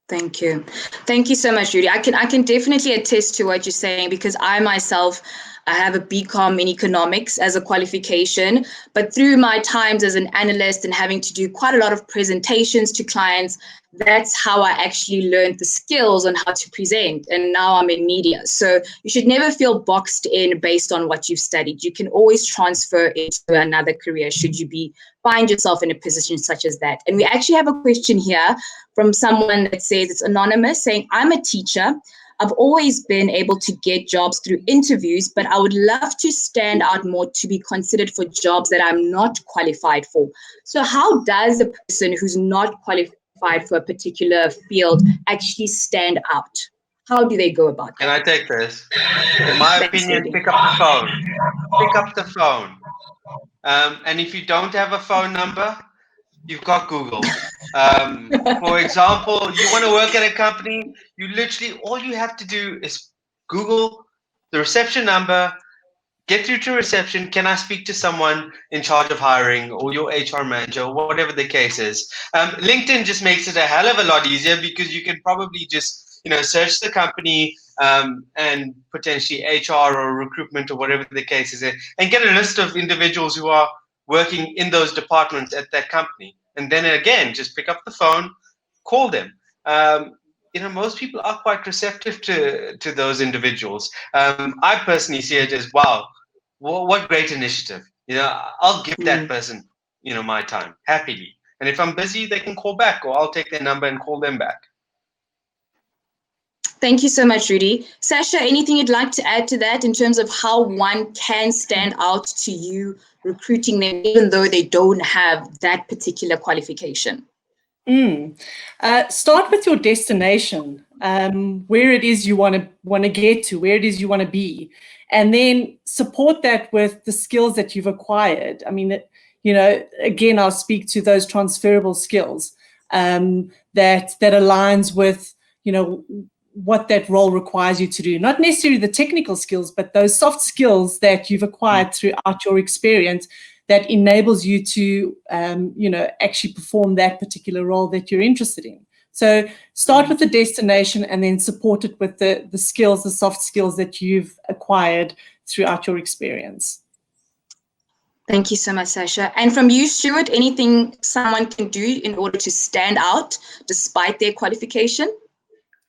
Thank you. Thank you so much, Rudy. I can definitely attest to what you're saying, because I myself, I have a BCom in economics as a qualification, but through my times as an analyst and having to do quite a lot of presentations to clients, that's how I actually learned the skills on how to present. And now I'm in media. So you should never feel boxed in based on what you've studied. You can always transfer into another career should you find yourself in a position such as that. And we actually have a question here from someone that says, it's anonymous, saying, I'm a teacher. I've always been able to get jobs through interviews, but I would love to stand out more to be considered for jobs that I'm not qualified for. So how does a person who's not qualified for a particular field actually stand out? How do they go about that? Can I take this? In my opinion, pick up the phone. Pick up the phone. And if you don't have a phone number, you've got Google. For example, you want to work at a company, you literally, all you have to do is Google the reception number, get through to reception. Can I speak to someone in charge of hiring or your HR manager or whatever the case is? LinkedIn just makes it a hell of a lot easier because you can probably just, search the company and potentially HR or recruitment or whatever the case is, and get a list of individuals who are working in those departments at that company. And then again, just pick up the phone, call them. Most people are quite receptive to those individuals. I personally see it as, wow, what great initiative. I'll give that person, my time happily. And if I'm busy, they can call back, or I'll take their number and call them back. Thank you so much, Rudy. Sasha, anything you'd like to add to that in terms of how one can stand out to you recruiting them, even though they don't have that particular qualification? Start with your destination, where it is you want to get to, where it is you want to be, and then support that with the skills that you've acquired. I mean, again, I'll speak to those transferable skills that aligns with, what that role requires you to do. Not necessarily the technical skills, but those soft skills that you've acquired throughout your experience that enables you to, actually perform that particular role that you're interested in. So start with the destination and then support it with the skills, the soft skills that you've acquired throughout your experience. Thank you so much, Sasha. And from you, Stuart, anything someone can do in order to stand out despite their qualification?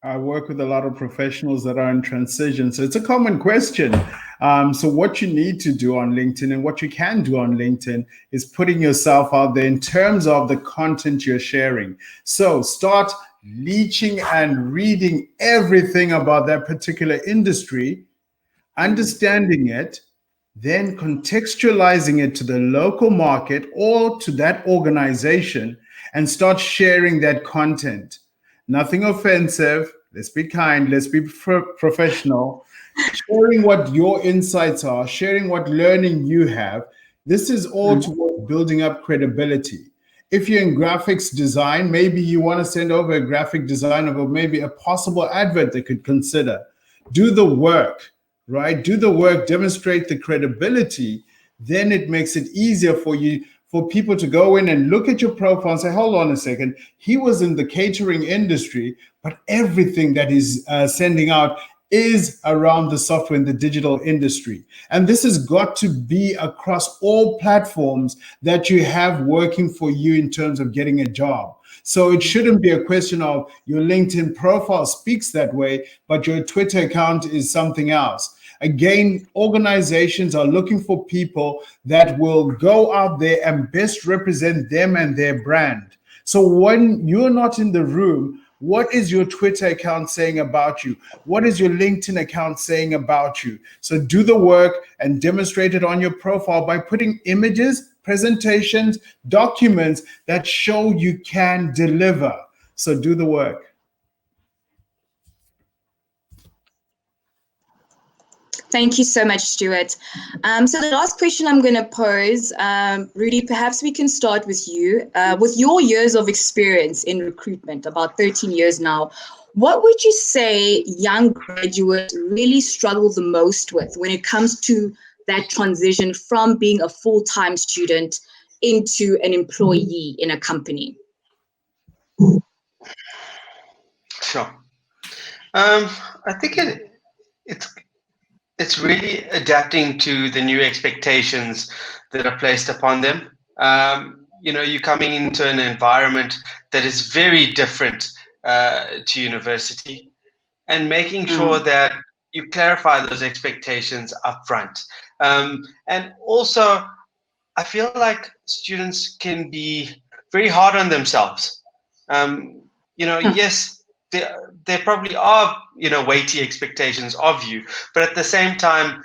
I work with a lot of professionals that are in transition. So it's a common question. So what you need to do on LinkedIn and what you can do on LinkedIn is putting yourself out there in terms of the content you're sharing. So start leeching and reading everything about that particular industry, understanding it, then contextualizing it to the local market or to that organization and start sharing that content. Nothing offensive. Let's be kind. Let's be professional. Sharing what your insights are, sharing what learning you have. This is all towards building up credibility. If you're in graphics design, maybe you want to send over a graphic design of maybe a possible advert they could consider. Do the work, right? Do the work, demonstrate the credibility. Then it makes it easier for you, for people to go in and look at your profile and say, hold on a second, he was in the catering industry, but everything that he's sending out is around the software and the digital industry. And this has got to be across all platforms that you have working for you in terms of getting a job. So it shouldn't be a question of your LinkedIn profile speaks that way, but your Twitter account is something else. Again, organizations are looking for people that will go out there and best represent them and their brand. So when you're not in the room, what is your Twitter account saying about you? What is your LinkedIn account saying about you? So do the work and demonstrate it on your profile by putting images, presentations, documents that show you can deliver. So do the work. Thank you so much, Stuart. So the last question I'm going to pose, Rudy, perhaps we can start with you. With your years of experience in recruitment, about 13 years now, what would you say young graduates really struggle the most with when it comes to that transition from being a full-time student into an employee in a company? Sure. I think it's really adapting to the new expectations that are placed upon them. You're coming into an environment that is very different to university, and making sure that you clarify those expectations up front. And also, I feel like students can be very hard on themselves. Yes, there probably are, weighty expectations of you, but at the same time,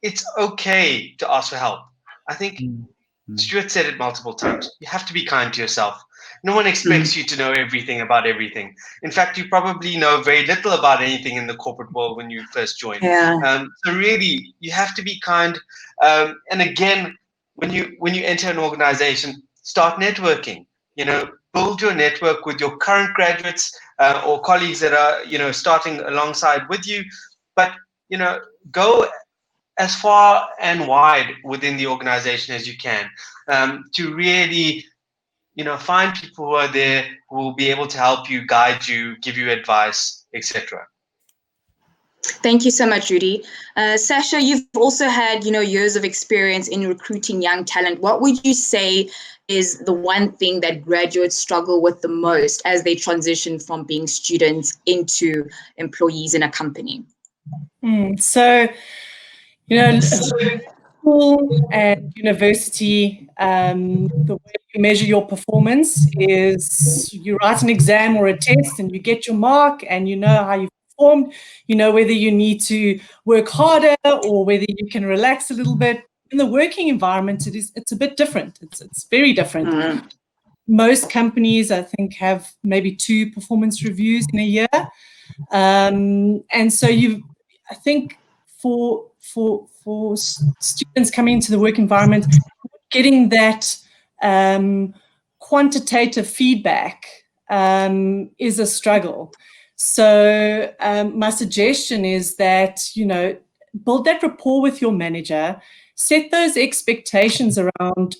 it's okay to ask for help. I think Stuart said it multiple times. You have to be kind to yourself. No one expects you to know everything about everything. In fact, you probably know very little about anything in the corporate world when you first join. Yeah. So really, you have to be kind. And again, when you enter an organization, start networking. Build your network with your current graduates or colleagues that are starting alongside with you. But go as far and wide within the organization as you can, to really find people who are there who will be able to help you, guide you, give you advice, etc. Thank you so much, Rudy. Sasha, you've also had years of experience in recruiting young talent. What would you say is the one thing that graduates struggle with the most as they transition from being students into employees in a company? So, school and university, the way you measure your performance is you write an exam or a test and you get your mark and you know how you performed, whether you need to work harder or whether you can relax a little bit. In the working environment, it's a bit different. It's very different. Most companies, I think, have maybe 2 performance reviews in a year. And so I think for students coming into the work environment, getting that quantitative feedback is a struggle. So my suggestion is that, build that rapport with your manager, set those expectations around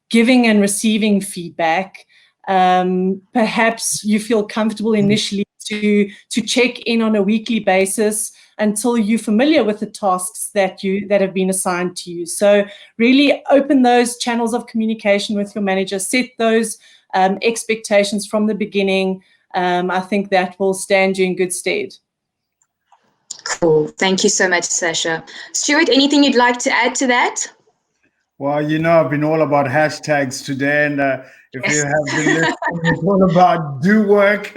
giving and receiving feedback. Perhaps you feel comfortable initially to check in on a weekly basis until you're familiar with the tasks that have been assigned to you. So really open those channels of communication with your manager, set those expectations from the beginning. I think that will stand you in good stead. Cool. Thank you so much, Sasha. Stuart, anything you'd like to add to that? Well, I've been all about hashtags today, and if you have been listening, it's all about do work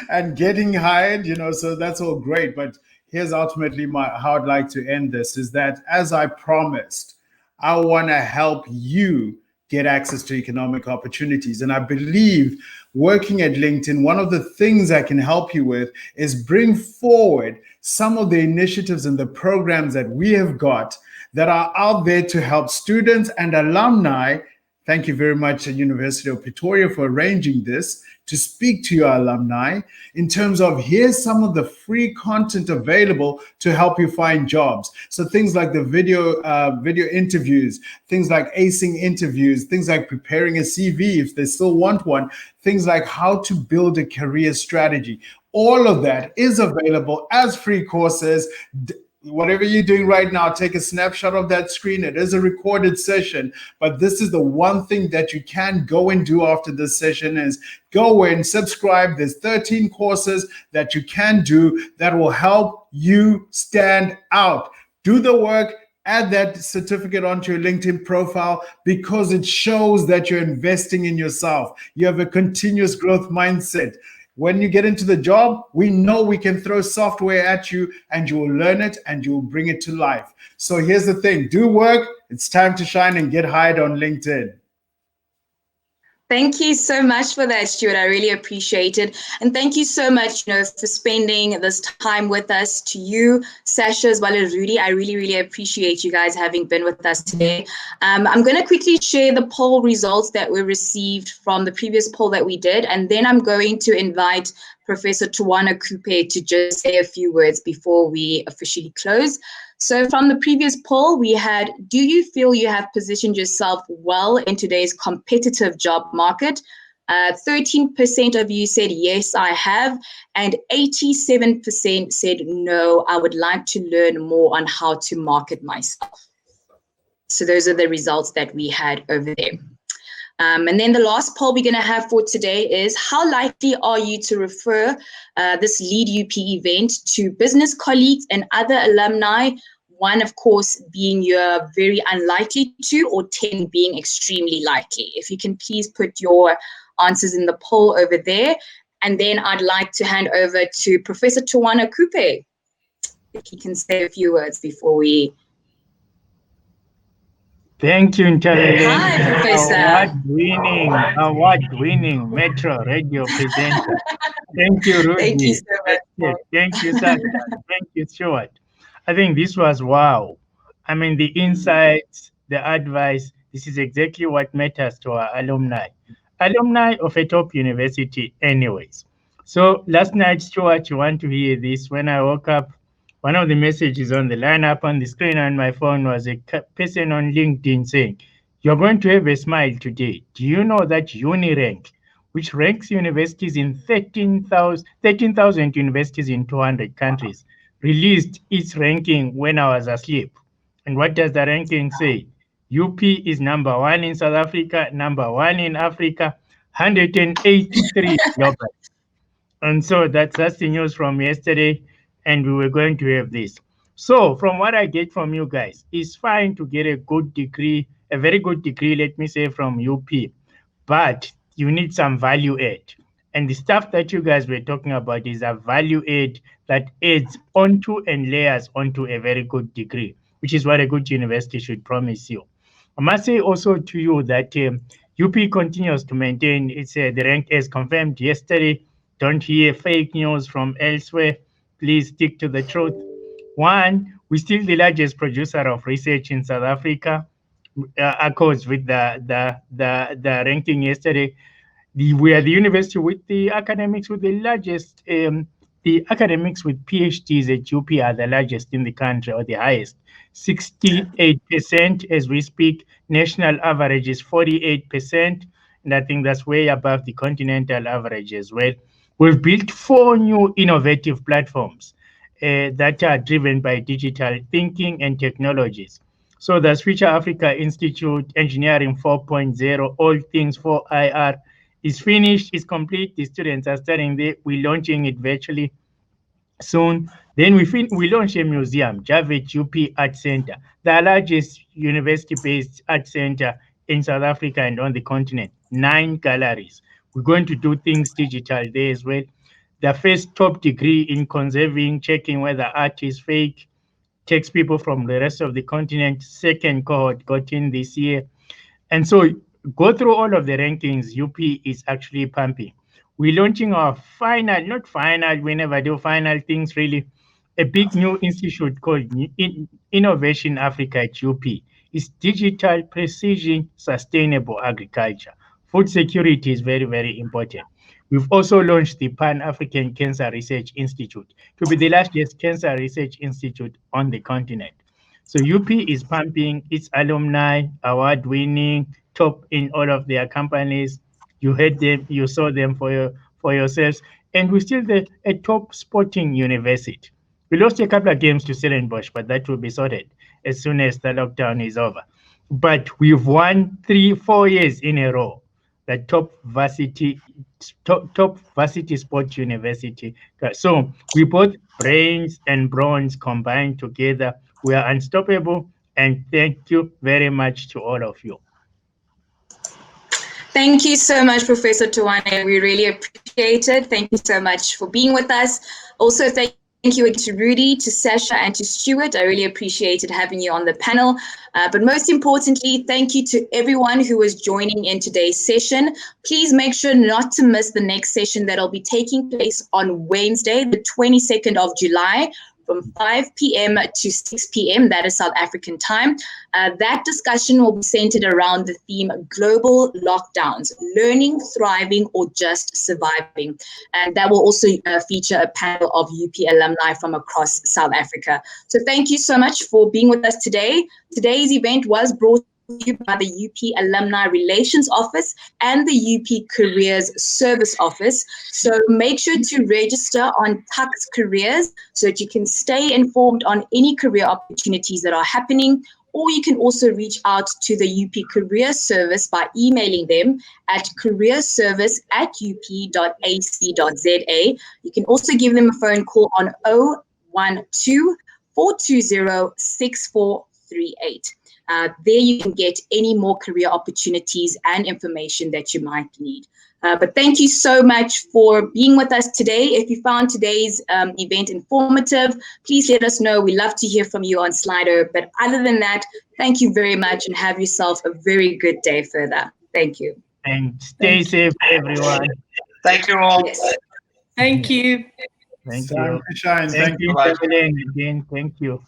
and getting hired, so that's all great. But here's ultimately how I'd like to end this is that, as I promised, I want to help you get access to economic opportunities. And I believe working at LinkedIn, one of the things I can help you with is bring forward some of the initiatives and the programs that we have got that are out there to help students and alumni. Thank you very much to University of Pretoria for arranging this, to speak to your alumni in terms of here's some of the free content available to help you find jobs. So things like the video interviews, things like acing interviews, things like preparing a CV if they still want one, things like how to build a career strategy. All of that is available as free courses. Whatever you're doing right now, take a snapshot of that screen. It is a recorded session, but this is the one thing that you can go and do after this session is go and subscribe. There's 13 courses that you can do that will help you stand out. Do the work, add that certificate onto your LinkedIn profile because it shows that you're investing in yourself. You have a continuous growth mindset. When you get into the job, we know we can throw software at you and you will learn it and you will bring it to life. So here's the thing, do work. It's time to shine and get hired on LinkedIn. Thank you so much for that, Stuart. I really appreciate it. And thank you so much, for spending this time with us. To you, Sasha, as well as Rudy, I really, really appreciate you guys having been with us today. I'm going to quickly share the poll results that we received from the previous poll that we did. And then I'm going to invite Professor Tawana Coupe to just say a few words before we officially close. So from the previous poll, we had, do you feel you have positioned yourself well in today's competitive job market? 13% of you said, yes, I have. And 87% said, no, I would like to learn more on how to market myself. So those are the results that we had over there. And then the last poll we're going to have for today is, how likely are you to refer this LeadUP event to business colleagues and other alumni? 1, of course, being you're very unlikely to, or 10 being extremely likely. If you can please put your answers in the poll over there. And then I'd like to hand over to Professor Tawana Kupe, if he can say a few words before we... Thank you, Ntabeleng. Hi, Professor. Award-winning Metro radio presenter. Thank you, Rudy. Thank you so much. Thank you, Sasha. Thank you, Stuart. I think this was wow. I mean, the insights, the advice, this is exactly what matters to our alumni. Alumni of a top university anyways. So last night, Stuart, you want to hear this? When I woke up, one of the messages on the lineup on the screen on my phone was a person on LinkedIn saying, "You're going to have a smile today. Do you know that UniRank, which ranks universities in 13,000 universities in 200 countries, released its ranking when I was asleep?" And what does the ranking say? UP is number 1 in South Africa, number 1 in Africa, 183 global. And so that's the news from yesterday, and we were going to have this. So from what I get from you guys, it's fine to get a good degree, a very good degree, let me say, from UP, but you need some value add. And the stuff that you guys were talking about is a value add that adds onto and layers onto a very good degree, which is what a good university should promise you. I must say also to you that UP continues to maintain its the rank as confirmed yesterday. Don't hear fake news from elsewhere. Please stick to the truth. One, we're still the largest producer of research in South Africa. Accords with the ranking yesterday. We are the university with the academics with the largest. The academics with PhDs at UP are the largest in the country, or the highest, 68% as we speak. National average is 48%, and I think that's way above the continental average as well. We've built 4 new innovative platforms that are driven by digital thinking and technologies. So the Future Africa Institute Engineering 4.0, all things for IR, is finished, is complete. The students are starting there. We're launching it virtually soon. Then we launch a museum, Javet UP Art Center, the largest university-based art center in South Africa and on the continent. 9 galleries. We're going to do things digital there as well. The first top degree in conserving, checking whether art is fake, takes people from the rest of the continent. Second cohort got in this year. And so go through all of the rankings. UP is actually pumping. We're launching our not final, we never do final things really, a big new institute called Innovation Africa at UP. It's digital precision sustainable agriculture. Food security is very, very important. We've also launched the Pan-African Cancer Research Institute to be the largest cancer research institute on the continent. So UP is pumping its alumni, award-winning, top in all of their companies. You heard them, you saw them for yourselves, and we're still a top sporting university. We lost a couple of games to Stellenbosch, but that will be sorted as soon as the lockdown is over. But we've won 3-4 years in a row, the top varsity sport university. So we both brains and bronze combined together. We are unstoppable, and thank you very much to all of you. Thank you so much, Professor Tawana. We really appreciate it. Thank you so much for being with us. Also, thank you to Rudy, to Sasha, and to Stuart. I really appreciated having you on the panel. But most importantly, thank you to everyone who was joining in today's session. Please make sure not to miss the next session that'll be taking place on Wednesday, the 22nd of July, from 5 p.m. to 6 p.m. That is South African time. That discussion will be centered around the theme Global Lockdowns, Learning, Thriving, or Just Surviving. And that will also feature a panel of UP alumni from across South Africa. So thank you so much for being with us today. Today's event was brought you by the UP Alumni Relations Office and the UP Careers Service Office. So make sure to register on Tux Careers so that you can stay informed on any career opportunities that are happening, or you can also reach out to the UP Career Service by emailing them at careerservice@up.ac.za. You can also give them a phone call on 012-420-6438. There you can get any more career opportunities and information that you might need. But thank you so much for being with us today. If you found today's event informative, please let us know. We love to hear from you on Slido. But other than that, thank you very much and have yourself a very good day further. Thank you. And stay safe, everyone. Thank you all. Yes. Thank you. Thank Time you. to shine. Thank you, Bye-bye. Evelyn, again. Thank you.